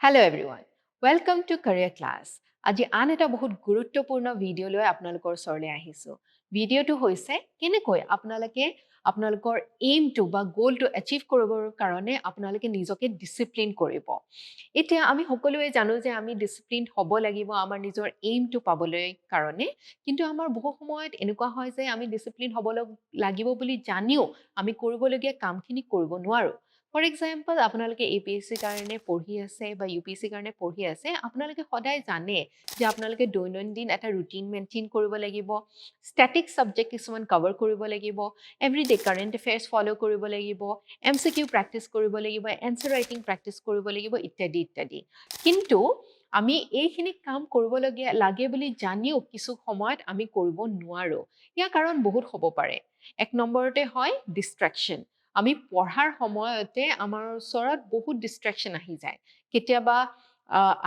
Hello everyone. Welcome to Career Class. আজি আন এটা বহুত গুৰুত্বপূৰ্ণ ভিডিঅ' লৈ আপোনালোকৰ ওচৰলৈ আহিছোঁ। ভিডিঅ'টো হৈছে কেনেকৈ আপোনালোকৰ এইমটো বা গ'লটো এচিভ কৰিবৰ কাৰণে আপোনালোকে নিজকে ডিচিপ্লিন কৰিব। এতিয়া আমি সকলোৱে জানো যে আমি ডিচিপ্লিন হ'ব লাগিব আমাৰ নিজৰ এইমটো পাবলৈ কাৰণে, কিন্তু আমাৰ বহু সময়ত এনেকুৱা হয় যে আমি ডিচিপ্লিন হ'ব লাগিব বুলি জানিও আমি কৰিবলগীয়া কামখিনি কৰিব নোৱাৰোঁ। ফৰ এক্সাম্পল আপোনালোকে APSCৰ কাৰণে পঢ়ি আছে বা UPSCৰ কাৰণে পঢ়ি আছে, আপোনালোকে সদায় জানে যে আপোনালোকে দৈনন্দিন এটা ৰুটিন মেইনটেইন কৰিব লাগিব, ষ্টেটিক ছাবজেক্ট কিছুমান কভাৰ কৰিব লাগিব, এভৰিডে কাৰেণ্ট এফেয়াৰ্ছ ফ'ল' কৰিব লাগিব, MCQ প্ৰেক্টিছ কৰিব লাগিব, এনচাৰ ৰাইটিং প্ৰেক্টিছ কৰিব লাগিব ইত্যাদি ইত্যাদি। কিন্তু আমি এইখিনি কাম কৰিবলগীয়া লাগে বুলি জানিও কিছু সময়ত আমি কৰিব নোৱাৰোঁ। ইয়াৰ কাৰণ বহুত হ'ব পাৰে। এক নম্বৰতে হয় ডিষ্ট্ৰেকশ্যন। আমি পঢ়াৰ সময়তে আমাৰ ওচৰত বহুত ডিষ্ট্ৰেকশ্যন আহি যায়। কেতিয়াবা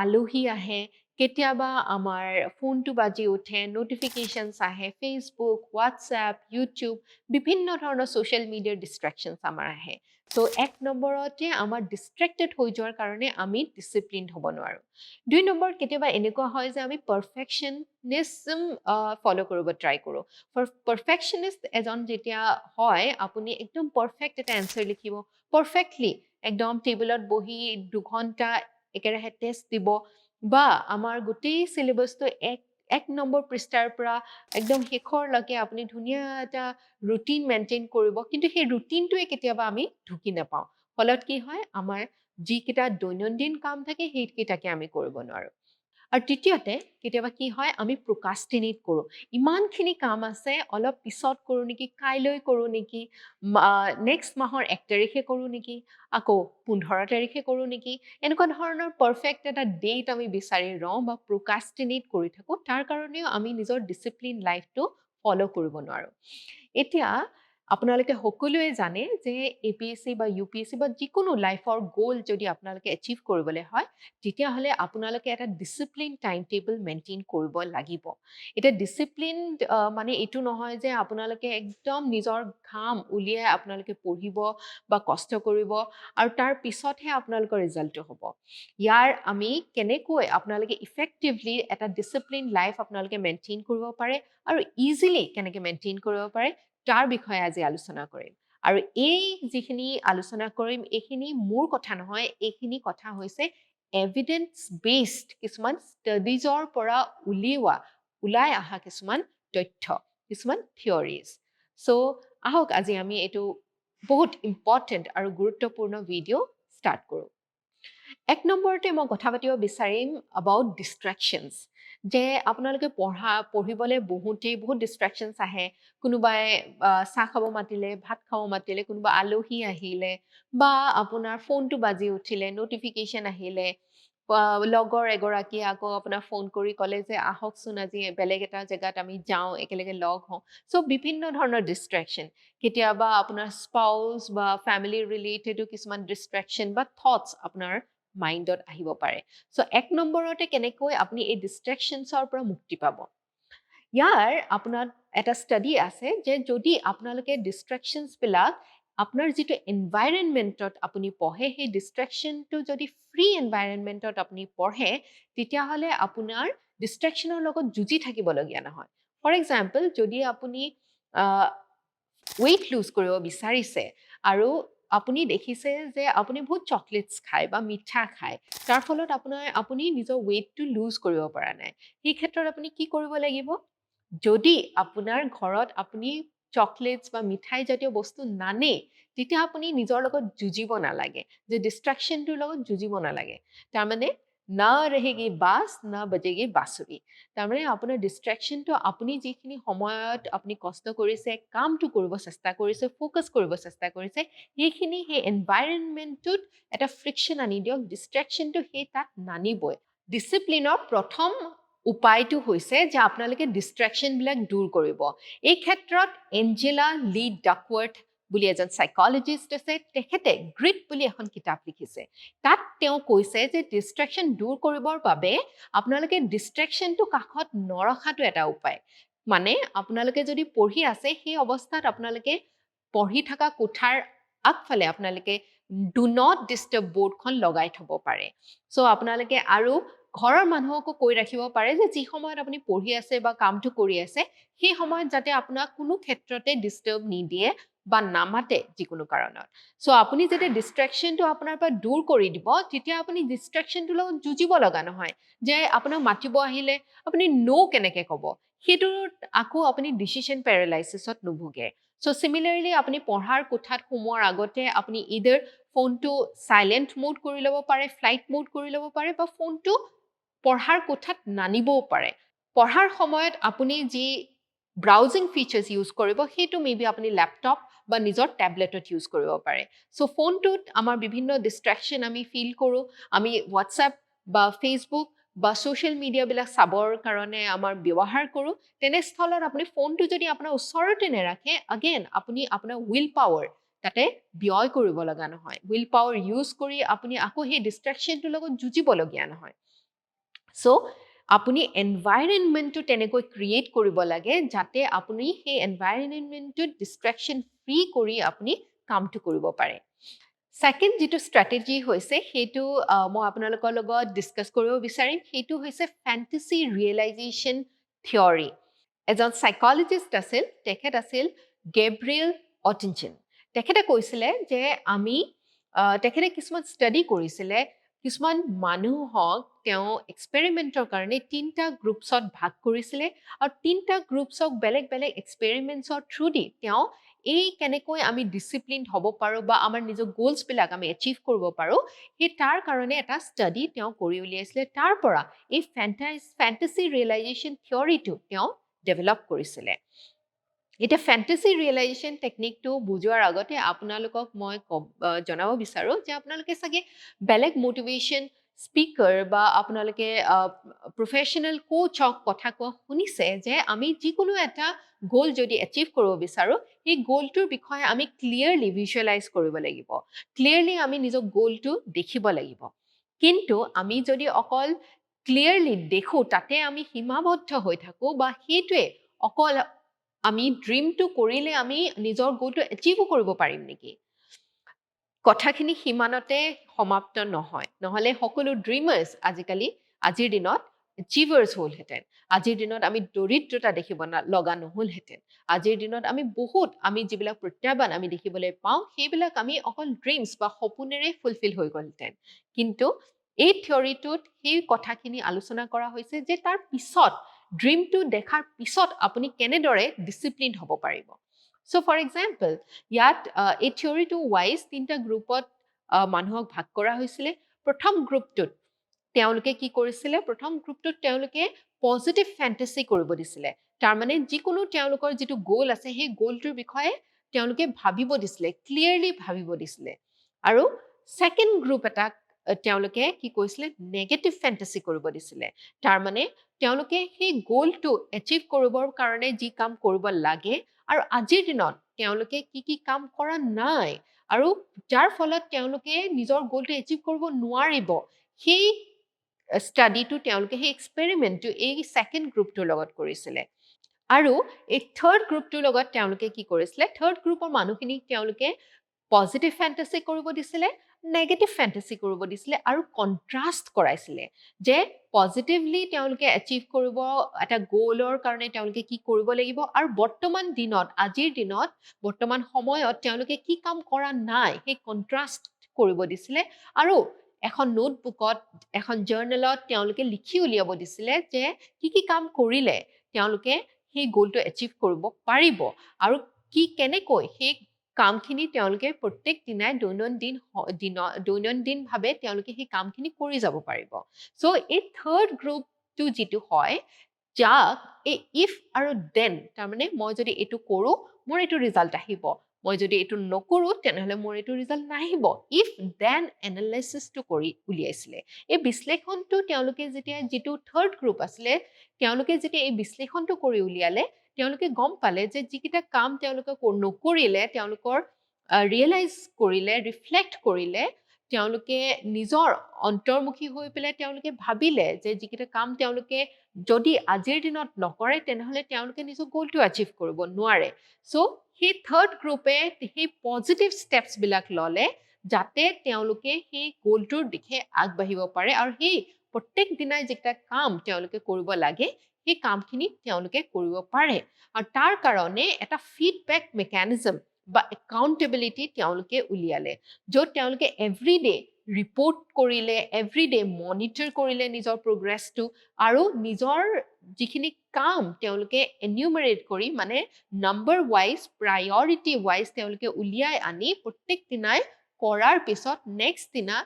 আলহী আহে, কেতিয়াবা আমাৰ ফোনটো বাজি উঠে, ন'টিফিকেশ্যনছ আহে, ফেচবুক, হোৱাটছএপ, ইউটিউব, বিভিন্ন ধৰণৰ ছ'চিয়েল মিডিয়াৰ ডিষ্ট্ৰেকশ্যনছ আমাৰ আহে। চ' এক নম্বৰতে আমাৰ ডিষ্ট্ৰেক্টেড হৈ যোৱাৰ কাৰণে আমি ডিচিপ্লিন হ'ব নোৱাৰোঁ। দুই নম্বৰ, কেতিয়াবা এনেকুৱা হয় যে আমি পাৰফেকশ্যনিজম ফ'ল' কৰিব ট্ৰাই কৰোঁ। পাৰফেকশ্যনিষ্ট এজন যেতিয়া হয়, আপুনি একদম পাৰফেক্ট এটা এনচাৰ লিখিব, পাৰফেক্টলি একদম টেবুলত বহি 2 ঘণ্টা একেৰাহে টেষ্ট দিব, বা আমাৰ গোটেই চিলেবাছটো এক নম্বৰ পৃষ্ঠাৰ পৰা একদম শেষৰলৈকে আপুনি ধুনীয়া এটা ৰুটিন মেইনটেইন কৰিব, কিন্তু সেই ৰুটিনটোৱে কেতিয়াবা আমি ঢুকি নাপাওঁ। ফলত কি হয়, আমাৰ যিকেইটা দৈনন্দিন কাম থাকে সেইকেইটাকে আমি কৰিব নোৱাৰোঁ। আৰু তৃতীয়তে কেতিয়াবা কি হয়, আমি প্ৰকাষ্টিনেট কৰোঁ। ইমানখিনি কাম আছে, অলপ পিছত কৰোঁ নেকি, কাইলৈ কৰোঁ নেকি, নেক্সট মাহৰ 1 তাৰিখে কৰোঁ নেকি, আকৌ 15 তাৰিখে কৰোঁ নেকি, এনেকুৱা ধৰণৰ পাৰফেক্ট এটা ডেট আমি বিচাৰি লওঁ বা প্ৰকাষ্টিনেট কৰি থাকোঁ। তাৰ কাৰণেও আমি নিজৰ ডিচিপ্লিন লাইফটো ফ'ল' কৰিব নোৱাৰোঁ। এতিয়া আপোনালোকে সকলোৱে জানে যে APSC বা UPSC বা যিকোনো লাইফৰ গ'ল যদি আপোনালোকে এচিভ কৰিবলৈ হয়, তেতিয়াহ'লে আপোনালোকে এটা ডিচিপ্লিন টাইম টেবল মেইনটেইন কৰিব লাগিব। এতিয়া ডিচিপ্লিন মানে এইটো নহয় যে আপোনালোকে একদম নিজৰ ঘাম উলিয়াই আপোনালোকে পঢ়িব বা কষ্ট কৰিব আৰু তাৰ পিছতহে আপোনালোকৰ ৰিজাল্টটো হ'ব। ইয়াৰ আমি কেনেকৈ আপোনালোকে ইফেক্টিভলি এটা ডিচিপ্লিন লাইফ আপোনালোকে মেইনটেইন কৰিব পাৰে আৰু ইজিলি কেনেকৈ মেইনটেইন কৰিব পাৰে তাৰ বিষয়ে আজি আলোচনা কৰিম। আৰু এই যিখিনি আলোচনা কৰিম, এইখিনি মোৰ কথা নহয়, এইখিনি কথা হৈছে এভিডেন্স বেছড কিছুমান ষ্টাডিজৰ পৰা ওলাই অহা কিছুমান তথ্য, কিছুমান থিয়ৰিজ। চ' আহক আজি আমি এইটো বহুত ইম্পৰ্টেণ্ট আৰু গুৰুত্বপূৰ্ণ ভিডিঅ' ষ্টাৰ্ট কৰোঁ। এক নম্বৰতে মই কথা পাতিব বিচাৰিম এবাউট ডিষ্ট্ৰেকশ্যনছ। যে আপোনালোকে পঢ়িবলৈ বহুতেই বহুত ডিষ্ট্ৰেকশ্যনছ আহে। কোনোবাই চাহ খাব মাতিলে, ভাত খাব মাতিলে, কোনোবা আলহী আহিলে, বা আপোনাৰ ফোনটো বাজি উঠিলে, ন'টিফিকেশ্যন আহিলে, লগৰ এগৰাকীয়ে আকৌ আপোনাক ফোন কৰি ক'লে যে আহকচোন আজি বেলেগ এটা জেগাত আমি যাওঁ, একেলগে লগ হওঁ। চ' বিভিন্ন ধৰণৰ ডিষ্ট্ৰেকশ্যন। কেতিয়াবা আপোনাৰ স্পাউছ বা ফেমিলি ৰিলেটেডো কিছুমান ডিষ্ট্ৰেকশ্যন বা থটছ আপোনাৰ মাইণ্ডত আহিব পাৰে। চ' এক নম্বৰতে কেনেকৈ আপুনি এই ডিষ্ট্ৰেকশ্যনছৰ পৰা মুক্তি পাব। ইয়াৰ আপোনাৰ এটা ষ্টাডি আছে যে যদি আপোনালোকে ডিষ্ট্ৰেকশ্যনছবিলাক আপোনাৰ যিটো এনভাইৰনমেণ্টত আপুনি পঢ়ে, সেই ডিষ্ট্ৰেকশ্যনটো যদি ফ্ৰী এনভাইৰনমেণ্টত আপুনি পঢ়ে, তেতিয়াহ'লে আপোনাৰ ডিষ্ট্ৰেকশ্যনৰ লগত যুঁজি থাকিবলগীয়া নহয়। ফৰ এক্সাম্পল, যদি আপুনি ৱেইট লুজ কৰিব বিচাৰিছে আৰু আপুনি দেখিছে যে আপুনি বহুত চকলেটছ খায় বা মিঠা খায়, তাৰ ফলত আপুনি নিজৰ ৱেইটটো লুজ কৰিব পৰা নাই। সেই ক্ষেত্ৰত আপুনি কি কৰিব লাগিব? যদি আপোনাৰ ঘৰত আপুনি চকলেটছ বা মিঠাই জাতীয় বস্তু নানে, তেতিয়া আপুনি নিজৰ লগত যুঁজিব নালাগে, যে ডিষ্ট্ৰেকশ্যনটোৰ লগত যুঁজিব নালাগে। তাৰমানে না ৰেহেগি বাছ না বজেগি বাঁচুৰি। তাৰমানে আপোনাৰ ডিষ্ট্ৰেকশ্যনটো আপুনি যিখিনি সময়ত আপুনি কষ্ট কৰিছে, কামটো কৰিব চেষ্টা কৰিছে, ফ'কাছ কৰিব চেষ্টা কৰিছে, সেই এনভাইৰনমেণ্টটোত এটা ফ্ৰিকশ্যন আনি দিয়ক। ডিষ্ট্ৰেকশ্যনটো সেই তাত নানিবই। ডিচিপ্লিনৰ প্ৰথম উপায়টো হৈছে যে আপোনালোকে ডিষ্ট্ৰেকশ্যনবিলাক দূৰ কৰিব। এই ক্ষেত্ৰত এঞ্জেলা লী ডাকৱাৰ্থ বুলি এজন চাইকলজিষ্ট আছে, তেখেতে গ্ৰিড বুলি এখন কিতাপ লিখিছে। তাত তেওঁ কৈছে যে ডিষ্ট্ৰেকশ্যন দূৰ কৰিবৰ বাবে আপোনালোকে ডিষ্ট্ৰেকশ্যনটো কাষত নৰখাটো এটা উপায়। মানে আপোনালোকে যদি পঢ়ি আছে, সেই অৱস্থাত আপোনালোকে পঢ়ি থকা কোঠাৰ আগফালে আপোনালোকে ডু নট ডিষ্টাৰ্ব বৰ্ডখন লগাই থ'ব পাৰে। চ' আপোনালোকে আৰু ঘৰৰ মানুহকো কৈ ৰাখিব পাৰে যে যি সময়ত আপুনি পঢ়ি আছে বা কামটো কৰি আছে সেই সময়ত যাতে আপোনাক কোনো ক্ষেত্ৰতে ডিষ্টাৰ্ব নিদিয়ে বা নামাতে যিকোনো কাৰণত। চ' আপুনি যেতিয়া ডিষ্ট্ৰেকশ্যনটো আপোনাৰ পৰা দূৰ কৰি দিব তেতিয়া আপুনি ডিষ্ট্ৰেকশ্যনটোৰ লগত যুঁজিব লগা নহয় যে আপোনাক মাতিব আহিলে আপুনি ন' কেনেকৈ ক'ব, সেইটোত আকৌ আপুনি ডিচিশ্যন পেৰালাইচিছত নুভোগে। চ' চিমিলাৰলি আপুনি পঢ়াৰ কোঠাত সোমোৱাৰ আগতে আপুনি ইদাৰ ফোনটো চাইলেণ্ট মোড কৰি ল'ব পাৰে, ফ্লাইট মোড কৰি ল'ব পাৰে বা ফোনটো পঢ়াৰ কোঠাত নানিবও পাৰে। পঢ়াৰ সময়ত আপুনি যি ব্ৰাউজিং ফিচাৰ্ছ ইউজ কৰিব সেইটো মেবি আপুনি লেপটপ বা নিজৰ টেবলেটত ইউজ কৰিব পাৰে। চ' ফোনটোত আমাৰ বিভিন্ন ডিষ্ট্ৰেকশ্যন আমি ফিল কৰোঁ, আমি হোৱাটছএপ বা ফেচবুক বা ছ'চিয়েল মিডিয়াবিলাক চাবৰ কাৰণে আমাৰ ব্যৱহাৰ কৰোঁ। তেনেস্থলত আপুনি ফোনটো যদি আপোনাৰ ওচৰতে নাৰাখে আগেইন আপুনি আপোনাৰ উইল পাৱাৰ তাতে ব্যয় কৰিব লগা নহয়। উইল পাৱাৰ ইউজ কৰি আপুনি আকৌ সেই ডিষ্ট্ৰেকশ্যনটোৰ লগত যুঁজিবলগীয়া নহয়। চ' আপুনি এনভাইৰনমেণ্টটো তেনেকৈ ক্ৰিয়েট কৰিব লাগে যাতে আপুনি সেই এনভাইৰনমেণ্টটোত ডিষ্ট্ৰেকশ্যন ফ্ৰী কৰি আপুনি কামটো কৰিব পাৰে। ছেকেণ্ড যিটো ষ্ট্ৰেটেজি হৈছে সেইটো মই আপোনালোকৰ লগত ডিছকাছ কৰিব বিচাৰিম, সেইটো হৈছে ফেণ্টাচি ৰিয়েলাইজেশ্যন থিয়ৰী। এজন চাইকলজিষ্ট আছিল, তেখেত আছিল গেব্ৰিয়েল অটিনচন। তেখেতে কৈছিলে যে তেখেতে কিছুমান ষ্টাডি কৰিছিলে, কিছুমান মানুহক তেওঁ এক্সপেৰিমেণ্টৰ কাৰণে 3টা গ্ৰুপছত ভাগ কৰিছিলে আৰু 3টা গ্ৰুপছক বেলেগ বেলেগ এক্সপেৰিমেণ্টছৰ থ্ৰুদি তেওঁ এই কেনেকৈ আমি ডিচিপ্লিন হ'ব পাৰোঁ বা আমাৰ নিজৰ গ'লছবিলাক আমি এচিভ কৰিব পাৰোঁ সেই তাৰ কাৰণে এটা ষ্টাডি তেওঁ কৰি উলিয়াইছিলে। তাৰ পৰা এই ফেণ্টাচি ৰিয়েলাইজেশ্যন থিয়ৰীটো তেওঁ ডেভেলপ কৰিছিলে। এতিয়া ফেণ্টাচি ৰিয়েলাইজেশ্যন টেকনিকটো বুজোৱাৰ আগতে আপোনালোকক মই জনাব বিচাৰোঁ যে আপোনালোকে চাগে বেলেগ মটিভেশ্যন স্পীকাৰ বা আপোনালোকে প্ৰফেশ্যনেল কোচক কথা কোৱা শুনিছে যে আমি যিকোনো এটা গ'ল যদি এচিভ কৰিব বিচাৰোঁ সেই গ'লটোৰ বিষয়ে আমি ক্লিয়াৰলি ভিজুৱেলাইজ কৰিব লাগিব, ক্লিয়াৰলি আমি নিজৰ গ'লটো দেখিব লাগিব। কিন্তু আমি যদি অকল ক্লিয়াৰলি দেখোঁ তাতে আমি সীমাবদ্ধ হৈ থাকোঁ বা সেইটোৱে অকল আমি ড্ৰিমটো কৰিলে আমি নিজৰ গ'লটো এচিভো কৰিব পাৰিম নেকি, কথাখিনি সিমানতে সমাপ্ত নহয়। নহ'লে সকলো ড্ৰিমাৰ্ছ আজিৰ দিনত এচিভাৰ্ছ হ'লহেঁতেন। আজিৰ দিনত আমি দৰিদ্ৰতা দেখিব লগা নহ'লহেঁতেন। আজিৰ দিনত আমি যিবিলাক প্ৰত্যাহ্বান আমি দেখিবলৈ পাওঁ সেইবিলাক আমি অকল ড্ৰিমছ বা সপোনেৰে ফুলফিল হৈ গ'লহেঁতেন। কিন্তু এই থিয়ৰীটোত সেই কথাখিনি আলোচনা কৰা হৈছে যে তাৰ পিছত ড্ৰিমটো দেখাৰ পিছত আপুনি কেনেদৰে ডিচিপ্লিন হ'ব পাৰিব। চ' ফৰ এক্সাম্পল ইয়াত এই থিয়ৰীটো ৱাইজ 3টা গ্ৰুপত মানুহক ভাগ কৰা হৈছিলে। প্ৰথম গ্ৰুপটোত তেওঁলোকে কি কৰিছিলে, প্ৰথম গ্ৰুপটোত তেওঁলোকে পজিটিভ ফেণ্টাচি কৰিব দিছিলে। তাৰমানে যিকোনো তেওঁলোকৰ যিটো গ'ল আছে সেই গ'লটোৰ বিষয়ে তেওঁলোকে ভাবিব দিছিলে, ক্লিয়াৰলি ভাবিব দিছিলে। আৰু ছেকেণ্ড গ্ৰুপ এটাক তেওঁলোকে কি কৰিছিলে, নেগেটিভ ফেণ্টাচি কৰিব দিছিলে। তাৰমানে তেওঁলোকে সেই গ'লটো এচিভ কৰিবৰ কাৰণে যি কাম কৰিব লাগে আৰু আজিৰ দিনত তেওঁলোকে কি কি কাম কৰা নাই আৰু যাৰ ফলত তেওঁলোকে নিজৰ গ'লটো এচিভ কৰিব নোৱাৰিব, সেই ষ্টাডিটো তেওঁলোকে সেই এক্সপেৰিমেণ্টটো এই ছেকেণ্ড গ্ৰুপটোৰ লগত কৰিছিলে। আৰু এই থাৰ্ড গ্ৰুপটোৰ লগত তেওঁলোকে কি কৰিছিলে, থাৰ্ড গ্ৰুপৰ মানুহখিনিক তেওঁলোকে পজিটিভ ফেণ্টাচি কৰিব দিছিলে, নেগেটিভ ফেণ্টাচি কৰিব দিছিলে আৰু কণ্ট্ৰাষ্ট কৰাইছিলে যে পজিটিভলি তেওঁলোকে এচিভ কৰিব এটা গ'লৰ কাৰণে তেওঁলোকে কি কৰিব লাগিব আৰু আজিৰ দিনত বৰ্তমান সময়ত তেওঁলোকে কি কাম কৰা নাই সেই কণ্ট্ৰাষ্ট কৰিব দিছিলে। আৰু এখন নোটবুকত, এখন জাৰ্নেলত তেওঁলোকে লিখি উলিয়াব দিছিলে যে কি কি কাম কৰিলে তেওঁলোকে সেই গ'লটো এচিভ কৰিব পাৰিব আৰু কেনেকৈ সেই কামখিনি তেওঁলোকে প্ৰত্যেক দিনাই দৈনন্দিনভাৱে তেওঁলোকে সেই কামখিনি কৰি যাব পাৰিব। চ' এই থাৰ্ড গ্ৰুপটো যিটো হয়, যাক এই ইফ আৰু দেন, তাৰমানে মই যদি এইটো কৰোঁ মোৰ এইটো ৰিজাল্ট আহিব, মই যদি এইটো নকৰোঁ তেনেহ'লে মোৰ এইটো ৰিজাল্ট নাহিব, ইফ দেন এনালাইচিছটো কৰি উলিয়াইছিলে। এই বিশ্লেষণটো তেওঁলোকে যিটো থাৰ্ড গ্ৰুপ আছিলে তেওঁলোকে যেতিয়া এই বিশ্লেষণটো কৰি উলিয়ালে তেওঁলোকে গম পালে যে যিকেইটা কাম তেওঁলোকে নকৰিলে, তেওঁলোকৰ ৰিয়েলাইজ কৰিলে, ৰিফ্লেক্ট কৰিলে, তেওঁলোকে নিজৰ অন্তৰ্মুখী হৈ পেলাই তেওঁলোকে ভাবিলে যে যিকেইটা কাম তেওঁলোকে যদি আজিৰ দিনত নকৰে তেনেহ'লে তেওঁলোকে নিজৰ গ'লটো এচিভ কৰিব নোৱাৰে। চ' সেই থাৰ্ড গ্ৰুপে সেই পজিটিভ ষ্টেপছবিলাক ল'লে যাতে তেওঁলোকে সেই গোলটোৰ দিশে আগবাঢ়িব পাৰে আৰু সেই প্ৰত্যেক দিনাই যেটা কাম তেওঁলোকে কৰিব লাগে সেই কামখিনি তেওঁলোকে কৰিব পাৰে আৰু তাৰ কাৰণে এটা ফিডবেক মেকানিজম বা একাউণ্টেবিলিটি তেওঁলোকে উলিয়ালে য'ত তেওঁলোকে এভৰিডে ৰিপৰ্ট কৰিলে এভৰিডে মনিটৰ কৰিলে নিজৰ প্ৰগ্ৰেছটো আৰু নিজৰ যিখিনি কাম তেওঁলোকে এনিউমাৰেট কৰি মানে নাম্বাৰ ৱাইজ প্ৰায়ৰিটি ৱাইজ তেওঁলোকে উলিয়াই আনি প্ৰত্যেক দিনাই কৰাৰ পিছত নেক্সট দিনা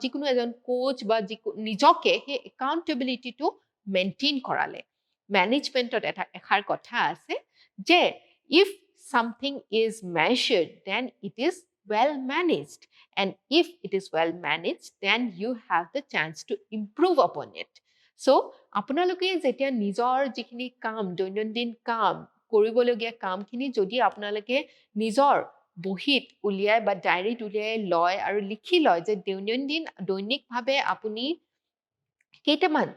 যিকোনো এজন কোচ বা নিজকে সেই একাউণ্টেবিলিটিটো মেইনটেইন কৰালে মেনেজমেণ্টত এষাৰ কথা আছে যে if something is measured then it is well managed and if it is well managed then you have the chance to improve upon it so আপোনালোকে যেতিয়া নিজৰ যিখিনি কাম দৈনন্দিন কাম কৰিবলগীয়া কামখিনি যদি আপোনালোকে নিজৰ বহীত উলিয়াই বা ডায়েৰীত উলিয়াই লয় আৰু লিখি লয় যে দৈনিকভাৱে আপুনি কেইটামান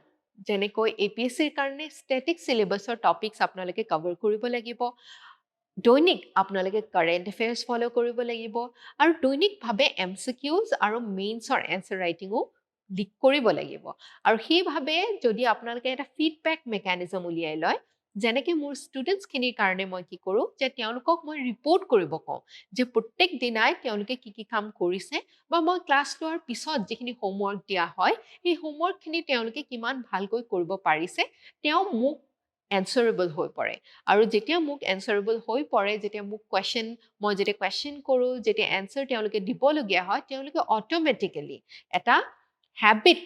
যেনেকৈ APSCৰ কাৰণে ষ্টেটিক চিলেবাছৰ টপিকছ আপোনালোকে কভাৰ কৰিব লাগিব দৈনিক আপোনালোকে কাৰেণ্ট এফেয়াৰ্ছ ফলো কৰিব লাগিব আৰু দৈনিকভাৱে MCQs আৰু মেইনছৰ এনচাৰ ৰাইটিঙো লিক কৰিব লাগিব আৰু সেইভাৱে যদি আপোনালোকে এটা ফিডবেক মেকানিজম উলিয়াই লয় যেনেকৈ মোৰ ষ্টুডেণ্টছখিনিৰ কাৰণে মই কি কৰোঁ যে তেওঁলোকক মই ৰিপৰ্ট কৰিব কওঁ যে প্ৰত্যেক দিনাই তেওঁলোকে কি কাম কৰিছে বা মই ক্লাছ লোৱাৰ পিছত যিখিনি হোমৱৰ্ক দিয়া হয় সেই হোমৱৰ্কখিনি তেওঁলোকে কিমান ভালকৈ কৰিব পাৰিছে তেওঁ মোক এনচাৰেবল হৈ পৰে আৰু যেতিয়া মোক এনচাৰেবল হৈ পৰে যেতিয়া মোক মই যেতিয়া কুৱেশ্যন কৰোঁ যেতিয়া এনচাৰ তেওঁলোকে দিবলগীয়া হয় তেওঁলোকে অট'মেটিকেলি এটা হেবিট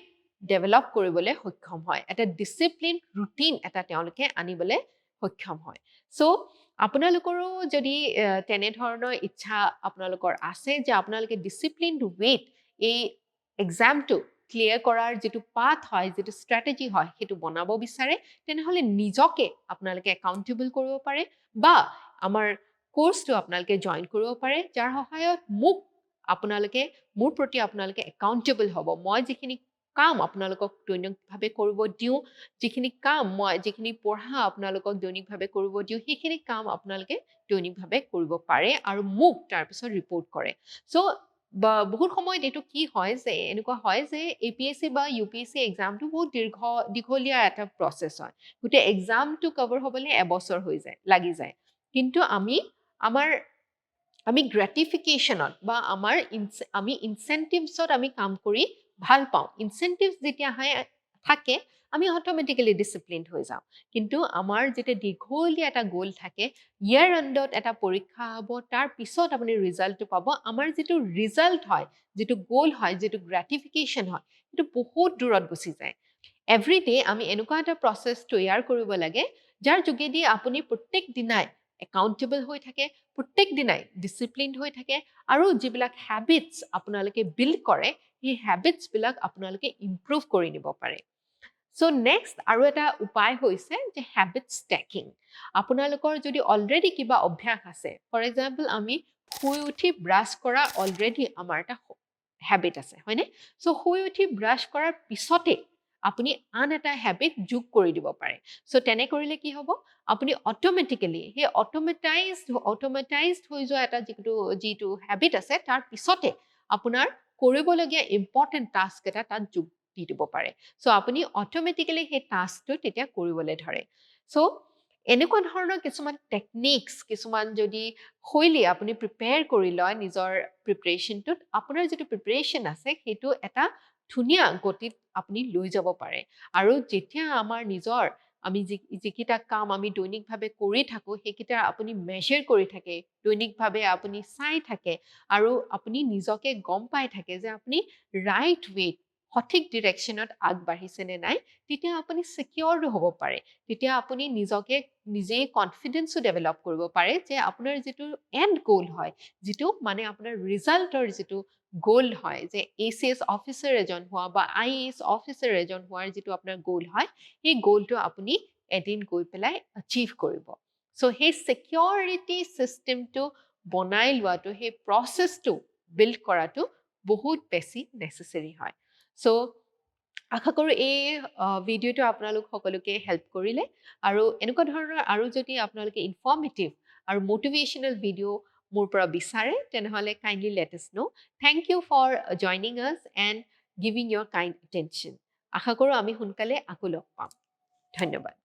ডেভেলপ কৰিবলৈ সক্ষম হয় এটা ডিচিপ্লিন ৰুটিন এটা তেওঁলোকে আনিবলৈ সক্ষম হয় চ' আপোনালোকৰো যদি তেনেধৰণৰ ইচ্ছা আপোনালোকৰ আছে যে আপোনালোকে ডিচিপ্লিনড ৱেত এই এক্সামটো ক্লিয়াৰ কৰাৰ যিটো পাথ হয় যিটো ষ্ট্ৰেটেজি হয় সেইটো বনাব বিচাৰে তেনেহ'লে নিজকে আপোনালোকে একাউণ্টেবল কৰিব পাৰে বা আমাৰ কোৰ্চটো আপোনালোকে জইন কৰিব পাৰে যাৰ সহায়ত মোৰ প্ৰতি আপোনালোকে একাউণ্টেবল হ'ব মই যিখিনি কাম আপোনালোকক দৈনিকভাৱে কৰিব দিওঁ যিখিনি কাম মই যিখিনি পঢ়া আপোনালোকক দৈনিকভাৱে কৰিব দিওঁ সেইখিনি কাম আপোনালোকে দৈনিকভাৱে কৰিব পাৰে আৰু মোক তাৰপিছত ৰিপৰ্ট কৰে চ' বহুত সময়ত এইটো কি হয় যে এনেকুৱা হয় যে APSC বা UPSC এক্সামটো বহুত দীঘলীয়া এটা প্ৰচেছ হয় গোটেই এক্সামটো কভাৰ হ'বলৈ এবছৰ লাগি যায় কিন্তু আমি গ্ৰেটিফিকেশ্যনত বা আমি ইনচেণ্টিভছত আমি কাম কৰি ভাল পাওঁ ইনচেণ্টিভছ যেতিয়া থাকে আমি অট'মেটিকেলি ডিচিপ্লিনড হৈ যাওঁ কিন্তু আমাৰ যেতিয়া দীঘলীয়া এটা গ'ল থাকে ইয়াৰ এণ্ডত এটা পৰীক্ষা হ'ব তাৰ পিছত আপুনি ৰিজাল্টটো পাব আমাৰ যিটো ৰিজাল্ট হয় যিটো গ'ল হয় যিটো গ্ৰেটিফিকেশ্যন হয় সেইটো বহুত দূৰত গুচি যায় এভৰিডে আমি এনেকুৱা এটা প্ৰচেছ তৈয়াৰ কৰিব লাগে যাৰ যোগেদি আপুনি প্ৰত্যেক দিনাই একাউণ্টেবল হৈ থাকে প্ৰত্যেক দিনাই ডিচিপ্লিনড হৈ থাকে আৰু যিবিলাক হেবিটছ আপোনালোকে বিল্ড কৰে সেই হেবিটছবিলাক আপোনালোকে ইমপ্ৰুভ কৰি নিব পাৰে চ' নেক্সট আৰু এটা উপায় হৈছে যে হেবিট ষ্টেকিং আপোনালোকৰ যদি অলৰেডি কিবা অভ্যাস আছে ফৰ এক্সাম্পল আমি শুই উঠি ব্ৰাছ কৰা অলৰেডি আমাৰ এটা হেবিট আছে হয়নে চ' শুই উঠি ব্ৰাছ কৰাৰ পিছতে আপুনি আন এটা হেবিট যোগ কৰি দিব পাৰে চ' তেনে কৰিলে কি হ'ব আপুনি অট'মেটিকেলি সেই অট'মেটাইজড হৈ যোৱা এটা যিটো হেবিট আছে তাৰ পিছতে আপোনাৰ কৰিবলগীয়া ইম্পৰ্টেণ্ট টাস্ক এটা তাত যোগ দি দিব পাৰে চ' আপুনি অট'মেটিকেলি সেই টাস্কটো তেতিয়া কৰিবলৈ ধৰে চ' এনেকুৱা ধৰণৰ কিছুমান টেকনিক্স কিছুমান যদি শৈলী আপুনি প্ৰিপেয়াৰ কৰি লয় নিজৰ প্ৰিপাৰেশ্যনটোত আপোনাৰ যিটো প্ৰিপাৰেশ্যন আছে সেইটো এটা ধুনীয়া গতিত আপুনি লৈ যাব পাৰে আৰু যেতিয়া আমি যিকেইটা কাম আমি দৈনিকভাৱে কৰি থাকোঁ সেইকেইটা আপুনি মেজাৰ কৰি থাকে দৈনিকভাৱে আপুনি চাই থাকে আৰু আপুনি নিজকে গম পাই থাকে যে আপুনি ৰাইট ৱেত সঠিক ডিৰেকশ্যনত আগবাঢ়িছে নে নাই তেতিয়া আপুনি ছিকিয়ৰড হ'ব পাৰে তেতিয়া আপুনি নিজেই কনফিডেন্সো ডেভেলপ কৰিব পাৰে যে আপোনাৰ যিটো এণ্ড গ'ল হয় যিটো মানে আপোনাৰ ৰিজাল্টৰ যিটো গ'ল হয় যে ACS অফিচাৰ এজন হোৱা বা IAS অফিচাৰ এজন হোৱাৰ যিটো আপোনাৰ গ'ল হয় সেই গ'লটো আপুনি এদিন গৈ পেলাই আচিভ কৰিব চ' সেই ছিকিউৰিটি চিষ্টেমটো বনাই লোৱাটো সেই প্ৰচেছটো বিল্ড কৰাটো বহুত বেছি নেচেচেৰী হয় চ' আশা কৰোঁ এই ভিডিঅ'টো আপোনালোক সকলোকে হেল্প কৰিলে আৰু এনেকুৱা ধৰণৰ আৰু যদি আপোনালোকে ইনফৰ্মেটিভ আৰু মটিভেশ্যনেল ভিডিঅ' মোৰ পৰা বিচাৰে তেনেহ'লে kindly let us know. Thank you for joining us and giving your kind attention. আশা কৰোঁ আমি সোনকালে আকৌ লগ পাম। ধন্যবাদ।